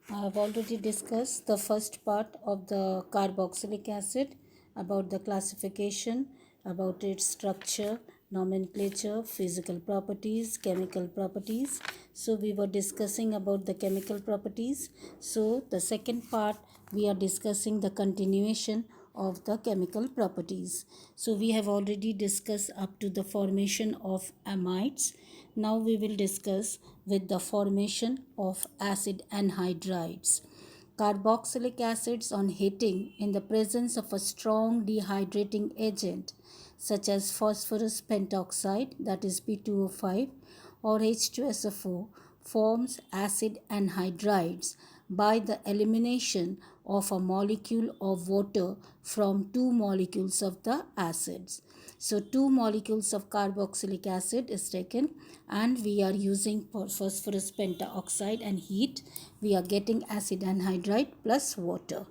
I have already discussed the first part of the carboxylic acid about the classification, about its structure, nomenclature, physical properties, chemical properties. So we were discussing about the chemical properties. So the second part we are discussing the continuation of the chemical properties. So we have already discussed up to the formation of amides. Now we will discuss with the formation of acid anhydrides. Carboxylic acids on heating in the presence of a strong dehydrating agent such as phosphorus pentoxide, that is P2O5, or H2SO4 forms acid anhydrides by the elimination of a molecule of water from two molecules of the acids. So 2 molecules of carboxylic acid is taken and we are using phosphorus pentaoxide and heat. We are getting acid anhydride plus water.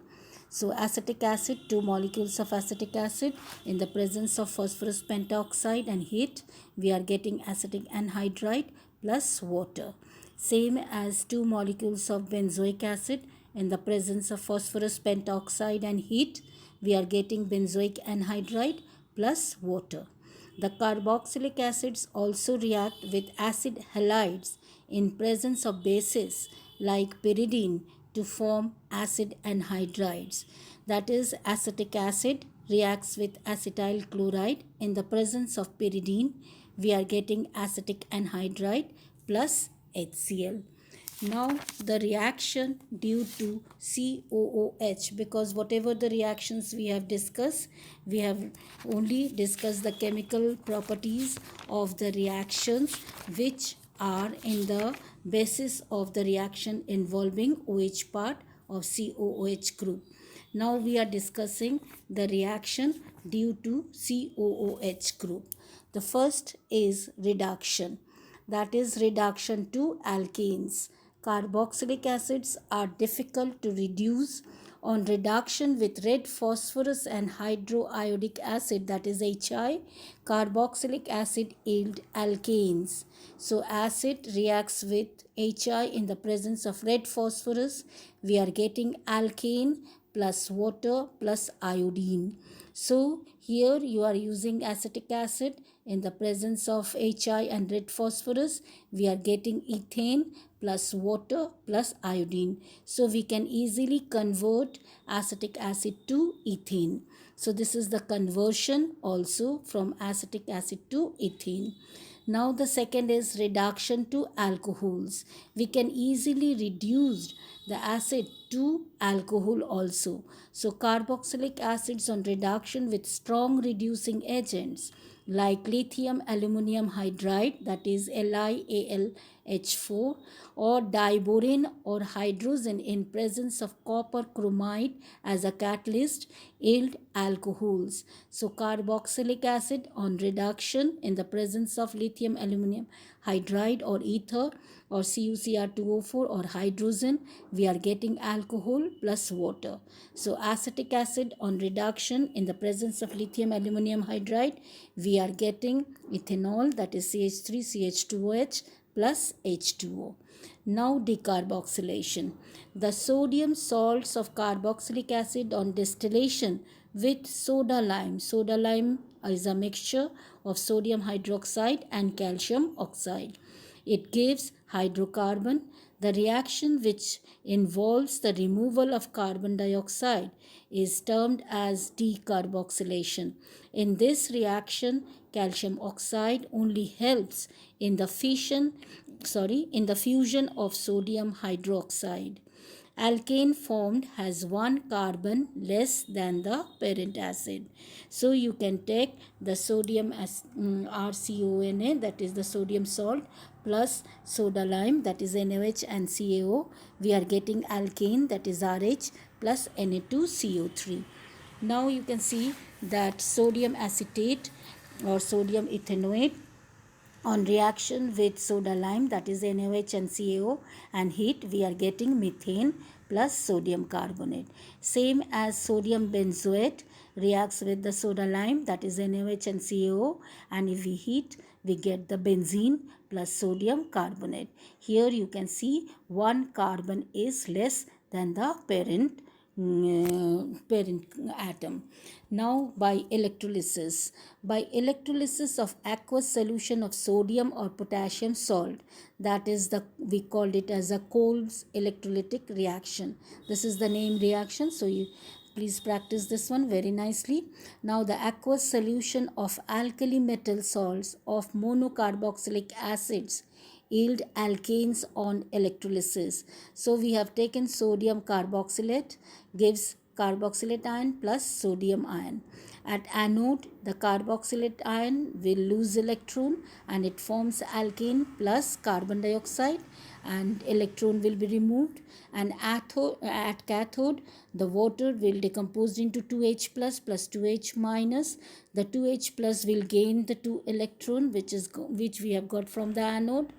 So acetic acid, 2 molecules of acetic acid in the presence of phosphorus pentaoxide and heat, we are getting acetic anhydride plus water. Same as 2 molecules of benzoic acid in the presence of phosphorus pentaoxide and heat, we are getting benzoic anhydride plus water. The carboxylic acids also react with acid halides in presence of bases like pyridine to form acid anhydrides. That is, acetic acid reacts with acetyl chloride in the presence of pyridine. We are getting acetic anhydride plus HCl. Now the reaction due to COOH, because whatever the reactions we have discussed, we have only discussed the chemical properties of the reactions which are in the basis of the reaction involving OH part of COOH group. Now we are discussing the reaction due to COOH group. The first is reduction, that is reduction to alkanes. Carboxylic acids are difficult to reduce. On reduction with red phosphorus and hydroiodic acid, that is HI, carboxylic acid yield alkanes. So acid reacts with HI in the presence of red phosphorus. We are getting alkane plus water plus iodine. So here you are using acetic acid in the presence of HI and red phosphorus. We are getting ethane plus water plus iodine. So we can easily convert acetic acid to ethane. So this is the conversion also from acetic acid to ethane. Now the second is reduction to alcohols. We can easily reduce the acid to alcohol also. So carboxylic acids on reduction with strong reducing agents like lithium aluminum hydride, that is LiAlH4, or diborane or hydrogen in presence of copper chromide as a catalyst yield alcohols. So carboxylic acid on reduction in the presence of lithium aluminum hydride or ether or CuCr2O4 or hydrogen, we are getting alcohol plus water. So acetic acid on reduction in the presence of lithium aluminum hydride, we are getting ethanol, that is CH3CH2OH plus H2O. Now decarboxylation. The sodium salts of carboxylic acid on distillation with soda lime. Soda lime is a mixture of sodium hydroxide and calcium oxide. It gives hydrocarbon. The reaction which involves the removal of carbon dioxide is termed as decarboxylation. In this reaction, calcium oxide only helps in the fusion of sodium hydroxide. Alkane formed has one carbon less than the parent acid. So you can take the sodium RCONA, that is the sodium salt, plus soda lime, that is NaOH and CaO. We are getting alkane, that is RH, plus Na2CO3. Now you can see that sodium acetate or sodium ethanoate on reaction with soda lime, that is NaOH and CaO, and heat, we are getting methane plus sodium carbonate. Same as sodium benzoate reacts with the soda lime, that is NaOH and CaO, and if we heat, we get the benzene plus sodium carbonate. Here you can see one carbon is less than the parent atom. Now by electrolysis of aqueous solution of sodium or potassium salt, that is we called it as a Kolb's electrolytic reaction. This is the name reaction, so you please practice this one very nicely. Now the aqueous solution of alkali metal salts of monocarboxylic acids yield alkanes on electrolysis. So we have taken sodium carboxylate, gives carboxylate ion plus sodium ion. At anode, the carboxylate ion will lose electron and it forms alkane plus carbon dioxide, and electron will be removed. And at cathode, the water will decompose into 2H plus 2H minus. The 2H plus will gain the 2 electron which we have got from the anode,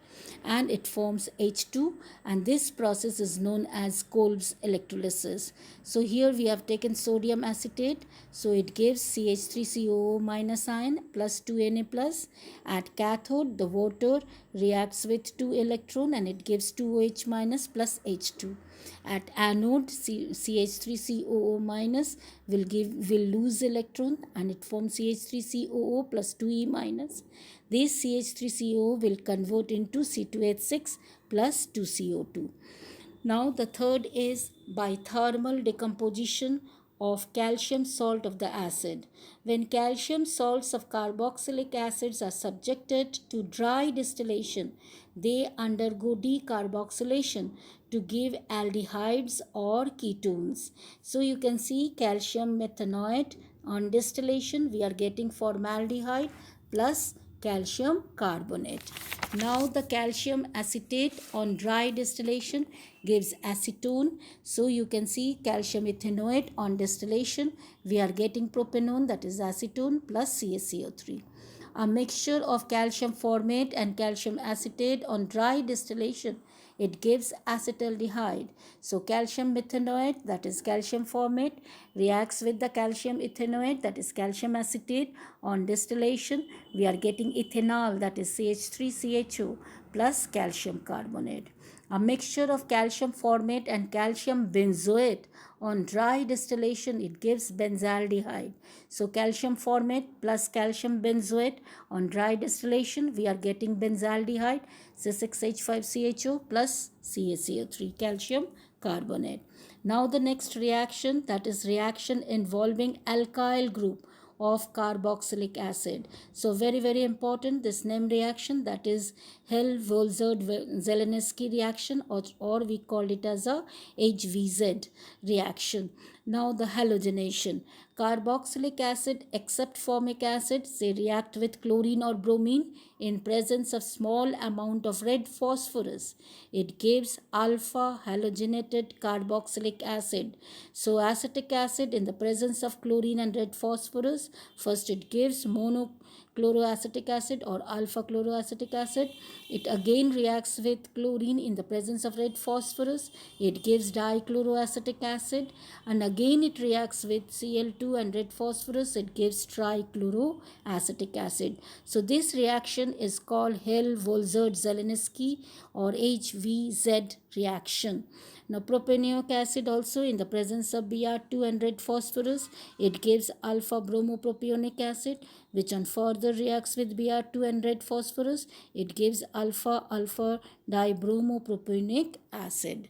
and it forms H2, and this process is known as Kolb's electrolysis. So here we have taken sodium acetate, so it gives CH3COO minus ion plus 2Na plus. At cathode, the water reacts with 2 electron and it gives 2OH minus plus H2. At anode, CH3COO minus will lose electron and it forms CH3COO plus 2E minus. This CH3CO will convert into C2H6 plus 2CO2. Now the third is by thermal decomposition of calcium salt of the acid. When calcium salts of carboxylic acids are subjected to dry distillation, they undergo decarboxylation to give aldehydes or ketones. So you can see calcium methanoate on distillation, we are getting formaldehyde plus calcium carbonate. Now the calcium acetate on dry distillation gives acetone. So you can see calcium ethanoate on distillation, we are getting propanone, that is acetone plus CaCO3. A mixture of calcium formate and calcium acetate on dry distillation, it gives acetaldehyde. So calcium methanoate, that is calcium formate, reacts with the calcium ethanoate, that is calcium acetate. On distillation, we are getting ethanol, that is CH3CHO plus calcium carbonate. A mixture of calcium formate and calcium benzoate on dry distillation, it gives benzaldehyde. So calcium formate plus calcium benzoate on dry distillation, we are getting benzaldehyde, C6H5CHO plus CaCO3, calcium carbonate. Now the next reaction, that is reaction involving alkyl group of carboxylic acid. So very important, this name reaction, that is Hell-Volzerd-Zelensky reaction, or we call it as a HVZ reaction. Now the halogenation. Carboxylic acid except formic acid, they react with chlorine or bromine in presence of small amount of red phosphorus. It gives alpha halogenated carboxylic acid. So acetic acid in the presence of chlorine and red phosphorus, first it gives monochloroacetic acid or alpha chloroacetic acid. It again reacts with chlorine in the presence of red phosphorus. It gives dichloroacetic acid, and again it reacts with Cl2 and red phosphorus. It gives trichloroacetic acid. So this reaction is called Hell-Volzerd-Zelensky or HVZ reaction. Now propanoic acid also in the presence of Br2 and red phosphorus, it gives alpha bromopropionic acid, which on further reacts with Br2 and red phosphorus, it gives alpha dibromopropionic acid.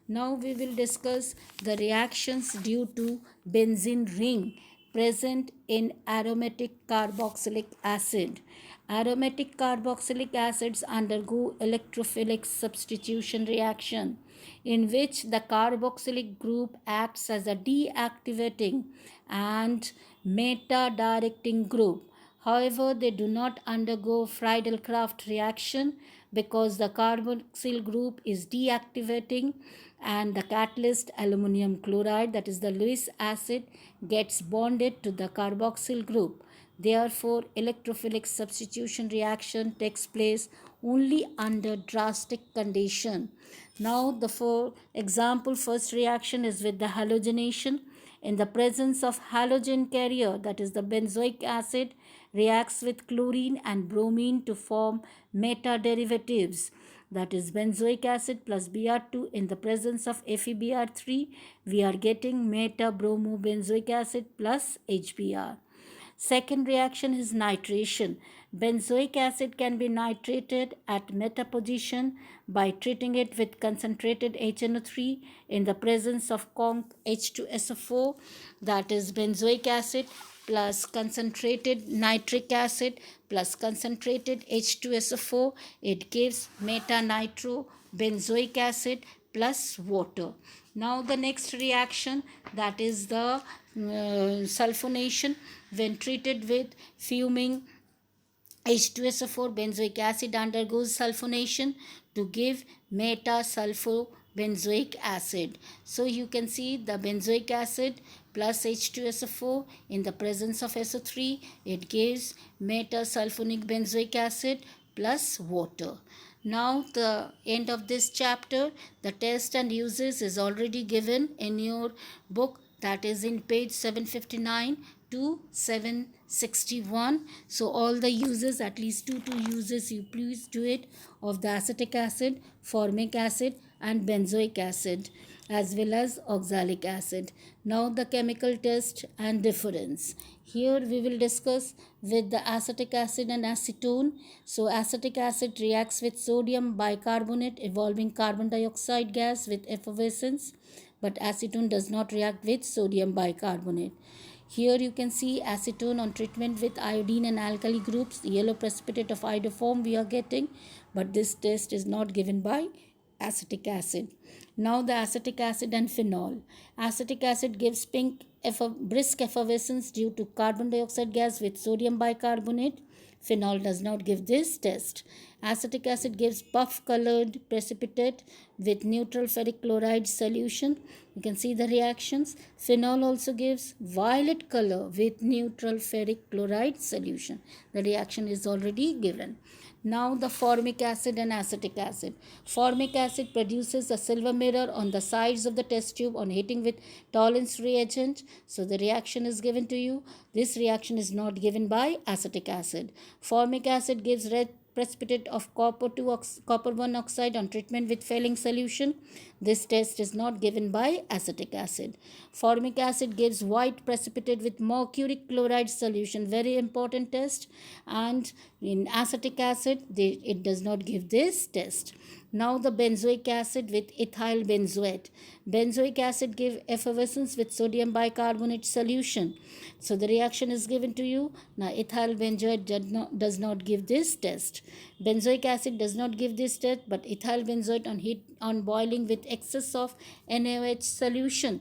Now we will discuss the reactions due to benzene ring present in aromatic carboxylic acid. Aromatic carboxylic acids undergo electrophilic substitution reaction in which the carboxylic group acts as a deactivating and meta-directing group. However, they do not undergo Friedel-Crafts reaction because the carboxyl group is deactivating and the catalyst aluminum chloride, that is the Lewis acid, gets bonded to the carboxyl group. Therefore, electrophilic substitution reaction takes place only under drastic condition. Now, for example, first reaction is with the halogenation. In the presence of halogen carrier, that is the benzoic acid, reacts with chlorine and bromine to form meta derivatives. That is benzoic acid plus Br2 in the presence of FeBr3. We are getting meta bromobenzoic acid plus HBr. Second reaction is nitration. Benzoic acid can be nitrated at meta position by treating it with concentrated HNO3 in the presence of conc H2SO4, that is benzoic acid plus concentrated nitric acid plus concentrated H2SO4. It gives meta nitro benzoic acid plus water. Now the next reaction, that is the sulfonation. When treated with fuming H2SO4, benzoic acid undergoes sulfonation to give meta-sulfobenzoic acid. So you can see the benzoic acid plus H2SO4 in the presence of SO3, it gives meta-sulfonic benzoic acid plus water. Now the end of this chapter, the test and uses is already given in your book, that is in page 759 to 761. So all the uses, at least two uses, you please do it, of the acetic acid, formic acid and benzoic acid, as well as oxalic acid. Now the chemical test and difference. Here we will discuss with the acetic acid and acetone. So acetic acid reacts with sodium bicarbonate, evolving carbon dioxide gas with effervescence, but acetone does not react with sodium bicarbonate. Here you can see acetone on treatment with iodine and alkali groups, yellow precipitate of iodoform we are getting, but this test is not given by acetic acid. Now the acetic acid and phenol. Acetic acid gives brisk effervescence due to carbon dioxide gas with sodium bicarbonate. Phenol does not give this test. Acetic acid gives buff colored precipitate with neutral ferric chloride solution. You can see the reactions. Phenol also gives violet color with neutral ferric chloride solution. The reaction is already given. Now the formic acid and acetic acid. Formic acid produces a silver mirror on the sides of the test tube on heating with Tollens reagent. So the reaction is given to you. This reaction is not given by acetic acid. Formic acid gives red precipitate of copper 1 oxide on treatment with Fehling solution. This test is not given by acetic acid. Formic acid gives white precipitate with mercuric chloride solution, very important test, and in acetic acid it does not give this test. Now the benzoic acid with ethyl benzoate. Benzoic acid gives effervescence with sodium bicarbonate solution. So the reaction is given to you. Now ethyl benzoate does not give this test. Benzoic acid does not give this test, but ethyl benzoate on boiling with excess of NaOH solution,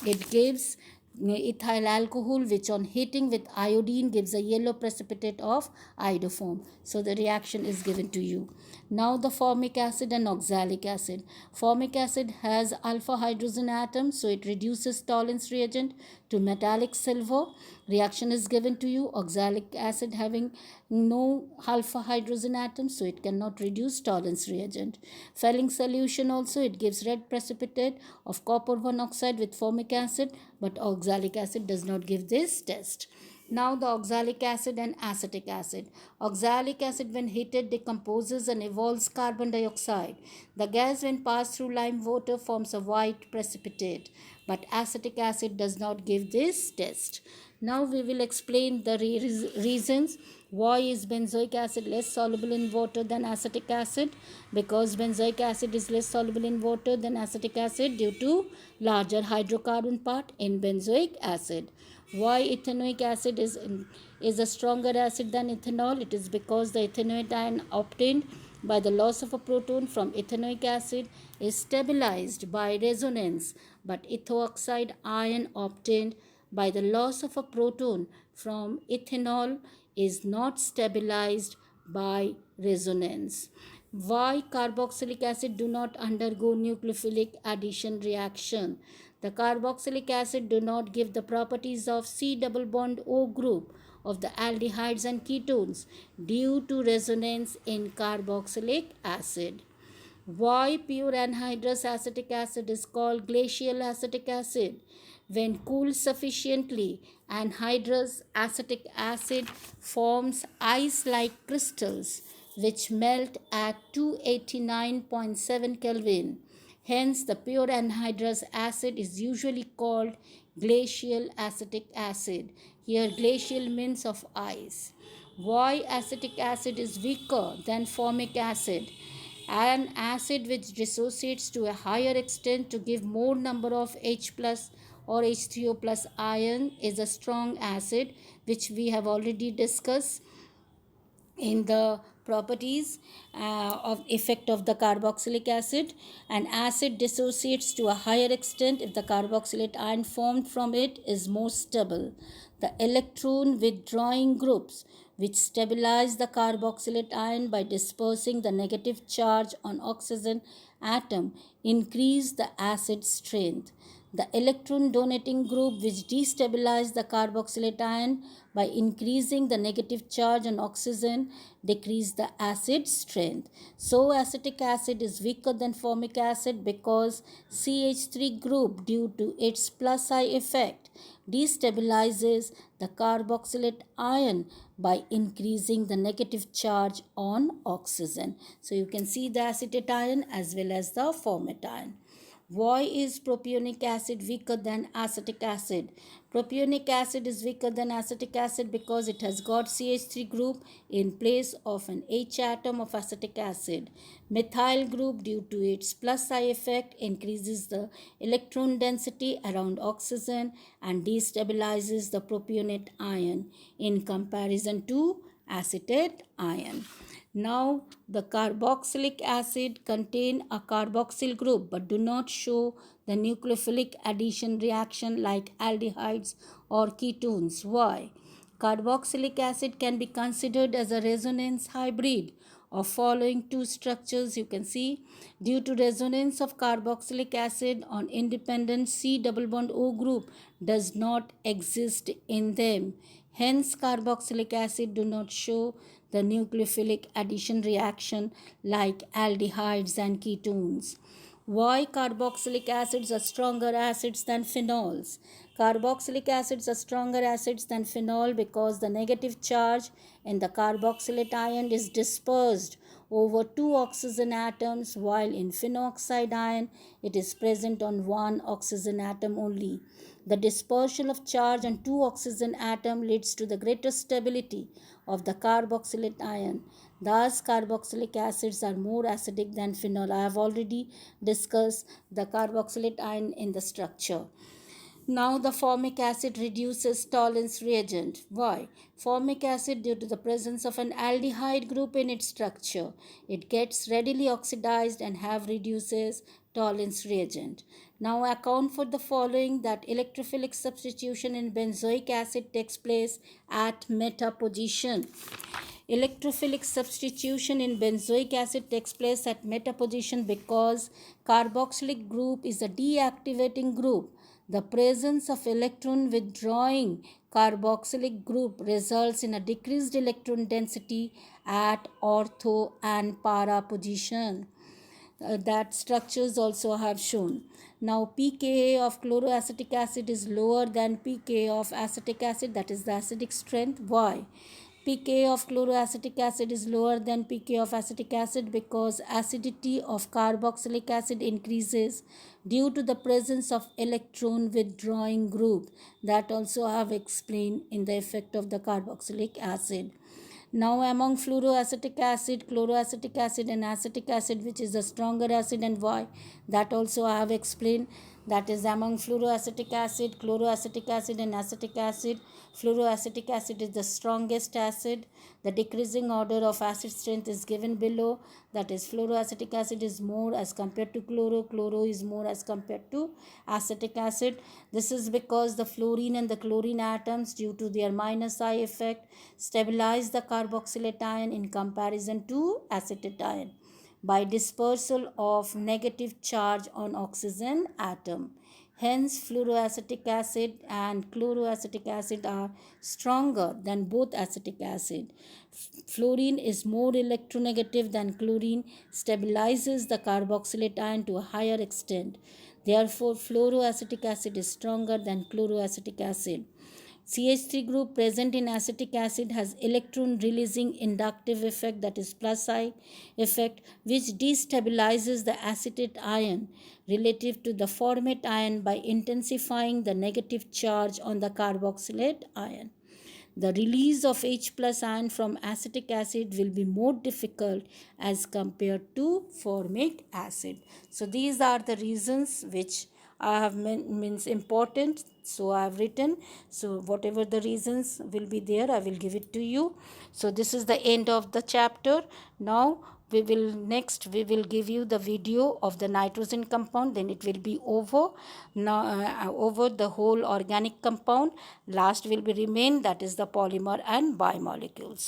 it gives ethyl alcohol, which on heating with iodine gives a yellow precipitate of iodoform. So the reaction is given to you. Now the formic acid and oxalic acid. Formic acid has alpha hydrogen atoms, so it reduces Tollens reagent to metallic silver. Reaction is given to you. Oxalic acid having no alpha hydrogen atoms, so it cannot reduce Tollens reagent. Fehling solution also, it gives red precipitate of copper 1 oxide with formic acid, but oxalic acid does not give this test. Now the oxalic acid and acetic acid. Oxalic acid when heated decomposes and evolves carbon dioxide. The gas when passed through lime water forms a white precipitate, but acetic acid does not give this test. Now we will explain the reasons why is benzoic acid less soluble in water than acetic acid. Because benzoic acid is less soluble in water than acetic acid due to larger hydrocarbon part in benzoic acid. Why ethanoic acid is a stronger acid than ethanol? It is because the ethanoate ion obtained by the loss of a proton from ethanoic acid is stabilized by resonance, but ethoxide ion obtained by the loss of a proton from ethanol is not stabilized by resonance. Why carboxylic acid do not undergo nucleophilic addition reaction? The carboxylic acid do not give the properties of C double bond O group of the aldehydes and ketones due to resonance in carboxylic acid. Why pure anhydrous acetic acid is called glacial acetic acid? When cooled sufficiently, anhydrous acetic acid forms ice-like crystals which melt at 289.7 Kelvin. Hence, the pure anhydrous acid is usually called glacial acetic acid. Here, glacial means of ice. Why acetic acid is weaker than formic acid? An acid which dissociates to a higher extent to give more number of H plus or H3O plus ion is a strong acid, which we have already discussed in the properties of effect of the carboxylic acid. An acid dissociates to a higher extent if the carboxylate ion formed from it is more stable. The electron withdrawing groups which stabilize the carboxylate ion by dispersing the negative charge on oxygen atom increase the acid strength. The electron donating group which destabilize the carboxylate ion by increasing the negative charge on oxygen decrease the acid strength. So acetic acid is weaker than formic acid because CH3 group, due to its plus I effect, destabilizes the carboxylate ion by increasing the negative charge on oxygen. So you can see the acetate ion as well as the formate ion. Why is propionic acid weaker than acetic acid? Propionic acid is weaker than acetic acid because it has got CH3 group in place of an H atom of acetic acid. Methyl group, due to its plus I effect, increases the electron density around oxygen and destabilizes the propionate ion in comparison to acetate ion. Now, the carboxylic acid contain a carboxyl group but do not show the nucleophilic addition reaction like aldehydes or ketones. Why? Carboxylic acid can be considered as a resonance hybrid of following two structures. You can see, due to resonance of carboxylic acid on independent C double bond O group does not exist in them. Hence, carboxylic acid do not show the nucleophilic addition reaction like aldehydes and ketones. Why carboxylic acids are stronger acids than phenols? Carboxylic acids are stronger acids than phenol because the negative charge in the carboxylate ion is dispersed over two oxygen atoms, while in phenoxide ion it is present on one oxygen atom only. The dispersion of charge on two oxygen atom leads to the greater stability of the carboxylate ion. Thus, carboxylic acids are more acidic than phenol. I have already discussed the carboxylate ion in the structure. Now the formic acid reduces Tollens reagent. Why? Formic acid, due to the presence of an aldehyde group in its structure, it gets readily oxidized and have reduces Tollens reagent. Now account for the following: that electrophilic substitution in benzoic acid takes place at meta position. Electrophilic substitution in benzoic acid takes place at meta position because carboxylic group is a deactivating group. The presence of electron withdrawing carboxylic group results in a decreased electron density at ortho and para position. That structures also have shown. Now pKa of chloroacetic acid is lower than pKa of acetic acid, that is the acidic strength. Why? pKa of chloroacetic acid is lower than pKa of acetic acid because acidity of carboxylic acid increases due to the presence of electron withdrawing group. That also I have explained in the effect of the carboxylic acid. Now among fluoroacetic acid, chloroacetic acid and acetic acid, which is the stronger acid and why, that also I have explained. That is, among fluoroacetic acid, chloroacetic acid and acetic acid, fluoroacetic acid is the strongest acid. The decreasing order of acid strength is given below. That is, fluoroacetic acid is more as compared to chloro is more as compared to acetic acid. This is because the fluorine and the chlorine atoms, due to their minus I effect, stabilize the carboxylate ion in comparison to acetate ion by dispersal of negative charge on oxygen atom. Hence, fluoroacetic acid and chloroacetic acid are stronger than both acetic acid. Fluorine is more electronegative than chlorine, stabilizes the carboxylate ion to a higher extent. Therefore, fluoroacetic acid is stronger than chloroacetic acid. CH3 group present in acetic acid has electron releasing inductive effect, that is plus I effect, which destabilizes the acetate ion relative to the formate ion by intensifying the negative charge on the carboxylate ion. The release of H plus ion from acetic acid will be more difficult as compared to formic acid. So these are the reasons which I have means important. So I have written. So whatever the reasons will be there, I will give it to you. So this is the end of the chapter. Now we will give you the video of the nitrogen compound, then it will be over. Now over the whole organic compound. Last will be remain, that is the polymer and biomolecules.